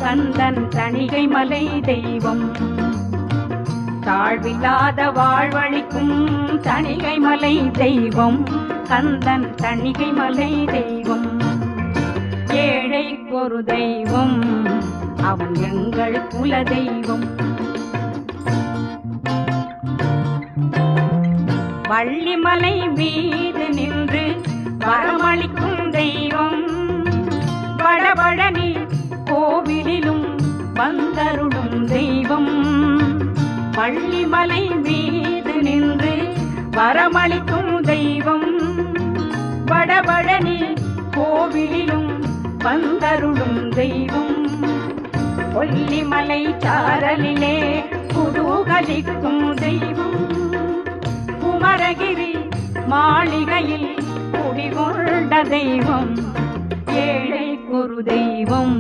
கந்தன் தணிகை மலை தெய்வம். தாழ்வில்லாத வாழ்வழிக்கும் தணிகை மலை தெய்வம், கந்தன் தணிகை மலை தெய்வம். ஏழைக்கொரு தெய்வம், அவன் எங்கள் குல தெய்வம். வள்ளிமலை மீது நின்று வரமளிக்கும் தெய்வம், வடபழனி கோவிலிலும் வந்தருளும் தெய்வம். வள்ளிமலை மீது நின்று வரமளிக்கும் தெய்வம், வடபழனி கோவிலிலும் வந்தருளும் தெய்வம். கொல்லிமலை சாரலிலே குதூகலிக்கும் தெய்வம், குமரகிரி மாளிகையில் குடிகொண்ட தெய்வம். ஏழைக்கொரு தெய்வம்,